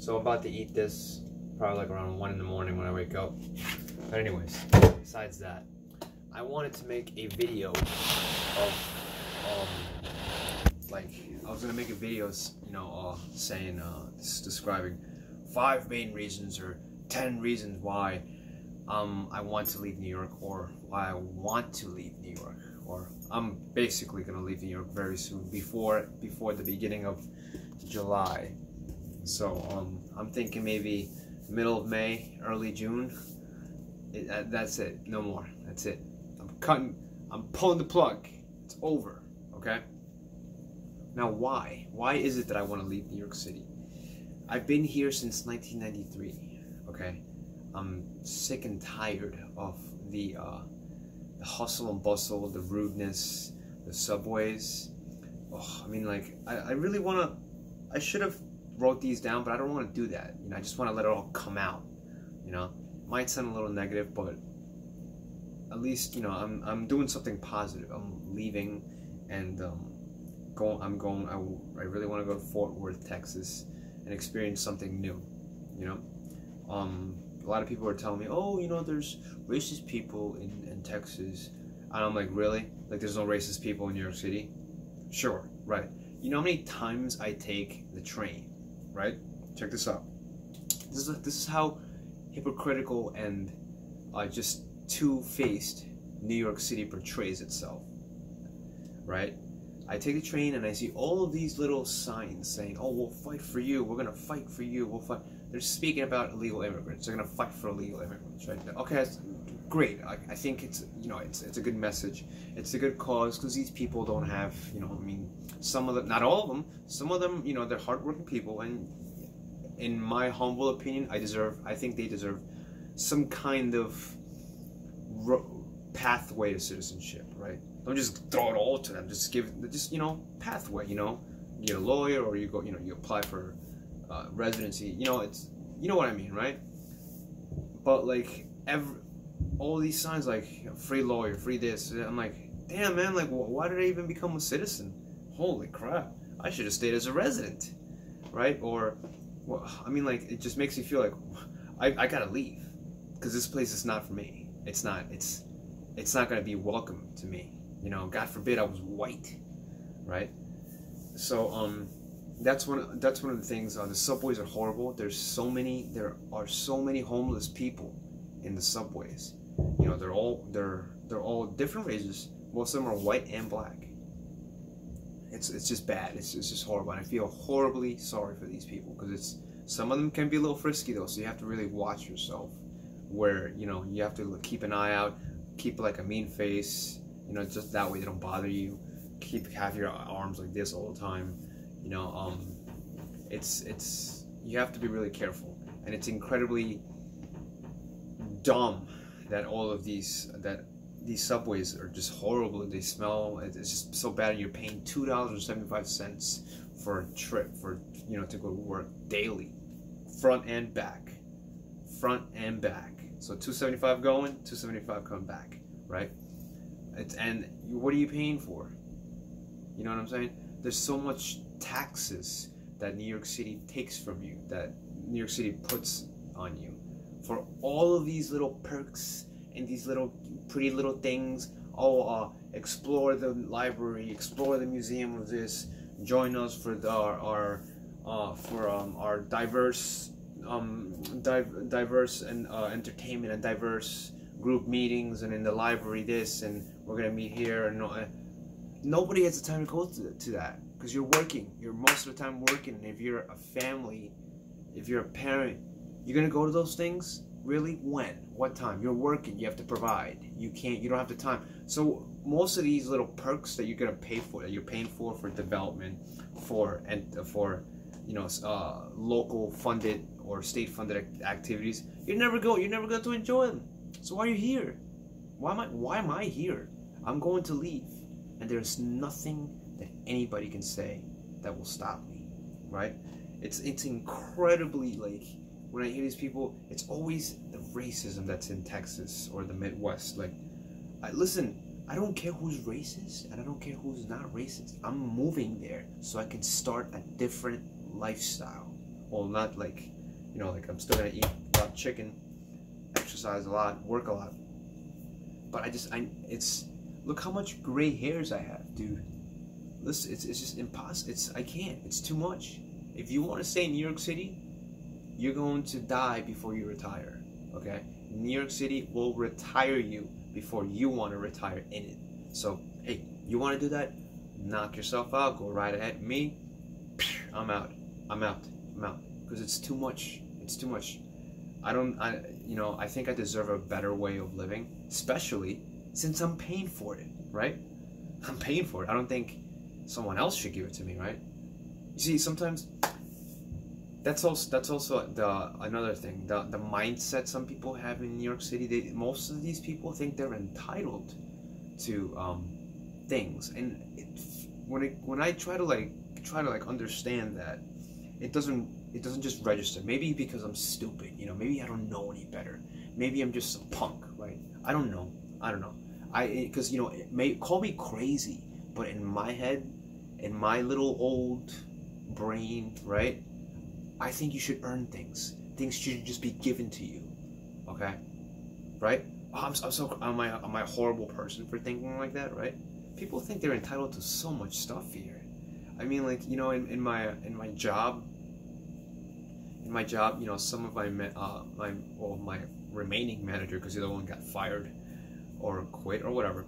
So I'm about to eat this probably like around 1 in the morning when I wake up. But anyways, besides that, I wanted to make a video of like I was gonna make a video, saying describing 5 main reasons or 10 reasons why I want to leave New York, or why I want to leave New York, or I'm basically gonna leave New York very soon, before the beginning of July. So I'm thinking maybe middle of May, early June. That's it. No more. That's it. I'm pulling the plug. It's over. Okay? Now why? Why is it that I want to leave New York City? I've been here since 1993. Okay? I'm sick and tired of the hustle and bustle, the rudeness, the subways. Oh, I mean, like, I really want to. I should have wrote these down, but I don't want to do that. I just want to let it all come out. Might sound a little negative, but at least I'm doing something positive. I'm leaving, and I really want to go to Fort Worth, Texas, and experience something new. A lot of people are telling me, oh, there's racist people in Texas, and I'm like, really? Like, there's no racist people in New York City? Sure, right. You know how many times I take the train, right? Check this out. This is how hypocritical and just two-faced New York City portrays itself, right? I take the train and I see all of these little signs saying, oh, we'll fight for you, we're gonna fight for you, we'll fight. They're speaking about illegal immigrants. They're gonna fight for illegal immigrants, right? Okay, that's great. I think it's it's a good message. It's a good cause, because these people don't have, some of them, not all of them, some of them, they're hardworking people, and in my humble opinion, I think they deserve some kind of pathway to citizenship, right? Don't just throw it all to them. Just pathway. You get a lawyer, or you go, you apply for residency. It's, what I mean, right? But like all these signs, like free lawyer, free this. I'm like, damn, man. Like, why did I even become a citizen? Holy crap! I should have stayed as a resident, right? Or, well, I mean, like, it just makes me feel like I gotta leave, because this place is not for me. It's not gonna be welcome to me. God forbid I was white, right? So that's one of the things. The subways are horrible. There are so many homeless people in the subways. They're all different races. Most of them are white and black. It's just bad. It's just horrible. And I feel horribly sorry for these people, because some of them can be a little frisky though. So you have to really watch yourself. Where you have to keep an eye out, keep like a mean face. Just that way they don't bother you. Have your arms like this all the time. It's you have to be really careful, and it's incredibly dumb that all of these subways are just horrible. They smell. It's just so bad. You're paying $2.75 for a trip to go to work daily, front and back. So $2.75 going, $2.75 coming back, right? And what are you paying for? You know what I'm saying? There's so much taxes that New York City takes from you, that New York City puts on you, for all of these little perks and these little pretty little things. Oh, explore the library, explore the museum of this, join us for our diverse and entertainment and diverse group meetings, and in the library this, and we're gonna meet here, and nobody has the time to go to that, because you're working. You're most of the time working, and if you're a family, if you're a parent, you're gonna go to those things. Really? When? What time? You're working. You have to provide. You don't have the time. So most of these little perks that you're gonna pay for, that you're paying for development, for local funded or state funded activities, you're never going to enjoy them. So why are you here? Why am I here? I'm going to leave, and there's nothing that anybody can say that will stop me, right? It's incredibly, like, when I hear these people, it's always the racism that's in Texas or the Midwest. Like, listen, I don't care who's racist, and I don't care who's not racist. I'm moving there so I can start a different lifestyle, well, not like, you know, like I'm still gonna eat a lot of chicken, exercise a lot, work a lot. But it's, look how much gray hairs I have, dude. Listen, it's just impossible. I can't. It's too much. If you want to stay in New York City, you're going to die before you retire. Okay? New York City will retire you before you want to retire in it. So, hey, you want to do that? Knock yourself out. Go right ahead. Me, I'm out. I'm out. I'm out. Because it's too much. It's too much. I think I deserve a better way of living, especially since I'm paying for it, right? I'm paying for it. I don't think someone else should give it to me, right? You see, sometimes that's also another thing. The mindset some people have in New York City. Most of these people think they're entitled to things, and when I try to understand that, it doesn't just register. Maybe because I'm stupid, maybe I don't know any better. Maybe I'm just a punk, right? I don't know. Because it may call me crazy, but in my head, in my little old brain, right? I think you should earn things. Things should just be given to you, okay? Right? Am I a horrible person for thinking like that, right? People think they're entitled to so much stuff here. I mean, like, in my job, some of my remaining manager, because the other one got fired or quit or whatever,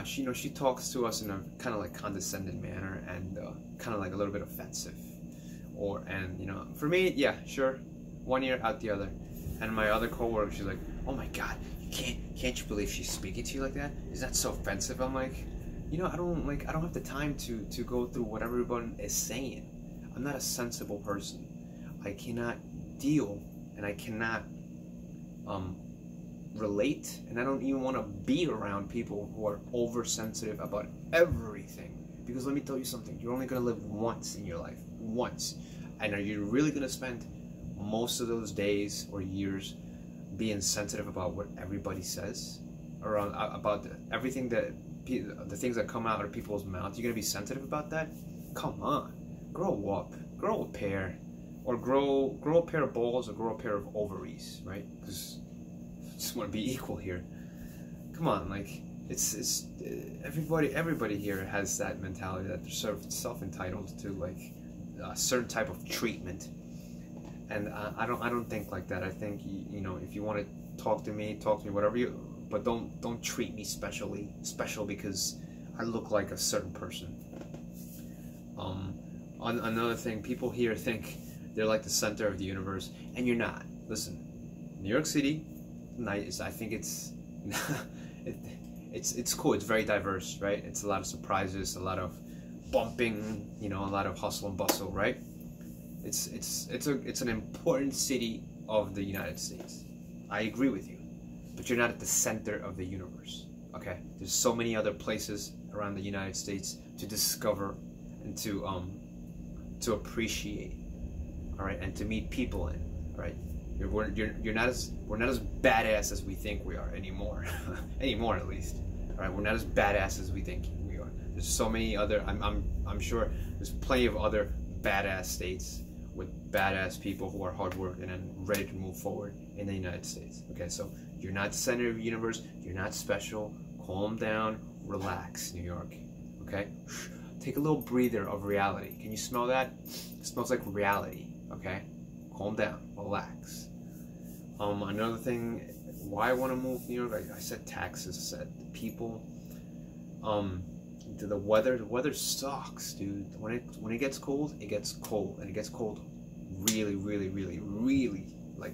she talks to us in a kind of like condescending manner and kind of like a little bit offensive, for me, yeah, sure, one ear out the other. And my other coworker, she's like, oh my god, can't you believe she's speaking to you like that? Is that so offensive? I'm like, I don't have the time to go through what everyone is saying. I'm not a sensible person. I cannot deal, and I cannot relate, and I don't even want to be around people who are oversensitive about everything. Because let me tell you something, you're only going to live once in your life. Once. And are you really going to spend most of those days or years being sensitive about what everybody says? About everything the things that come out of people's mouths? You're going to be sensitive about that? Come on. Grow up. Grow a pair. Or grow a pair of balls, or grow a pair of ovaries, right? Because I just want to be equal here. Come on, like, it's everybody here has that mentality that they're sort of self-entitled to like a certain type of treatment, and I don't think like that. I think if you want to talk to me, whatever but don't treat me special because I look like a certain person. Another thing, people here think they're like the center of the universe, and you're not. Listen, New York City, nice. I think it's it's cool. It's very diverse, right? It's a lot of surprises, a lot of bumping, a lot of hustle and bustle, right? It's an important city of the United States. I agree with you, but you're not at the center of the universe. Okay, there's so many other places around the United States to discover and to appreciate. All right, and to meet people in. All right, we're not as badass as we think we are anymore. Anymore, at least. All right, we're not as badass as we think we are. There's so many other. I'm sure there's plenty of other badass states with badass people who are hardworking and ready to move forward in the United States. Okay, so you're not the center of the universe. You're not special. Calm down. Relax, New York. Okay, take a little breather of reality. Can you smell that? It smells like reality. Okay, calm down, relax. Another thing, why I want to move to New York, I said taxes, I said people, the weather sucks, dude. When it gets cold, it gets cold, and it gets cold really, really, really, really, like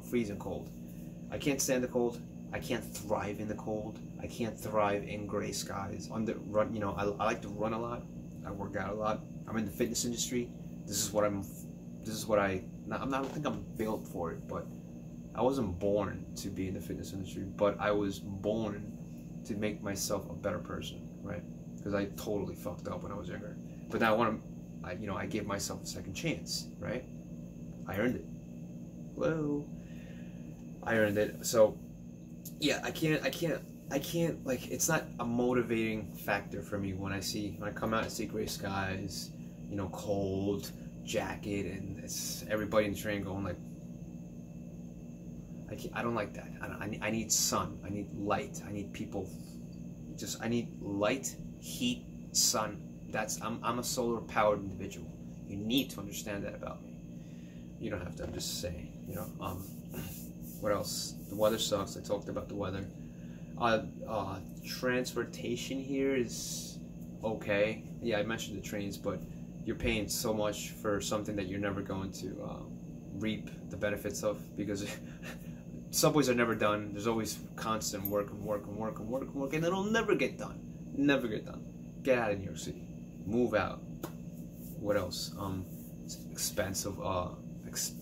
freezing cold. I can't stand the cold. I can't thrive in the cold. I can't thrive in gray skies. I like to run a lot. I work out a lot. I'm in the fitness industry. I don't think I'm built for it, but I wasn't born to be in the fitness industry, but I was born to make myself a better person, right? Because I totally fucked up when I was younger. But now I gave myself a second chance, right? I earned it. Whoa. I earned it. So, yeah, I can't, like, it's not a motivating factor for me when I come out and see gray skies, cold, jacket, and it's everybody in the train going like, I don't like that. I need sun. I need light. I need people. I need light, heat, sun. I'm a solar powered individual. You need to understand that about me. You don't have to. I'm just saying. You know. What else? The weather sucks. I talked about the weather. Transportation here is okay. Yeah, I mentioned the trains, but you're paying so much for something that you're never going to reap the benefits of, because subways are never done. There's always constant work, and it'll never get done. Never get done. Get out of New York City. Move out. What else? It's expensive.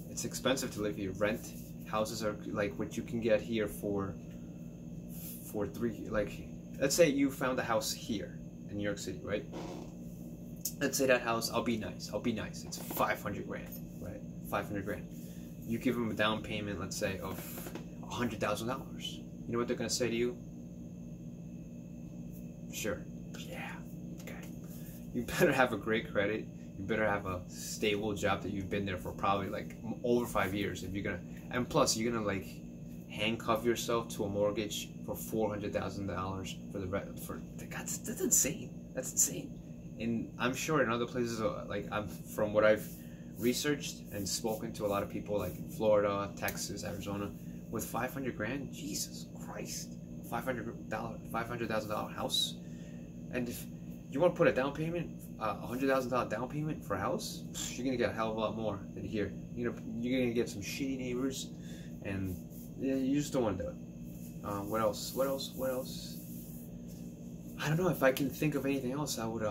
It's expensive to live here. Rent houses are like what you can get here for three. Like, let's say you found a house here in New York City, right? Let's say that house. I'll be nice. It's 500 grand, right? 500 grand. You give them a down payment, let's say, of $100,000. You know what they're gonna say to you? Sure. Yeah. Okay. You better have a great credit. You better have a stable job that you've been there for probably like over 5 years. If you're gonna, and plus you're gonna like handcuff yourself to a mortgage for $400,000 for the that's insane. That's insane. And I'm sure in other places, like from what I've researched and spoken to a lot of people, like in Florida, Texas, Arizona, with 500 grand, Jesus Christ, $500,000 house, and if you want to put a down payment, $100,000 down payment for a house, you're gonna get a hell of a lot more than here. You know, you're gonna get some shitty neighbors, and yeah, you just don't want to do it. What else? I don't know. If I can think of anything else, I would.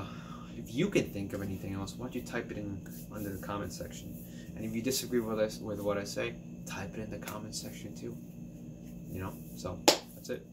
If you can think of anything else, why don't you type it in under the comment section? And if you disagree with what I say, type it in the comment section too. You know. So that's it.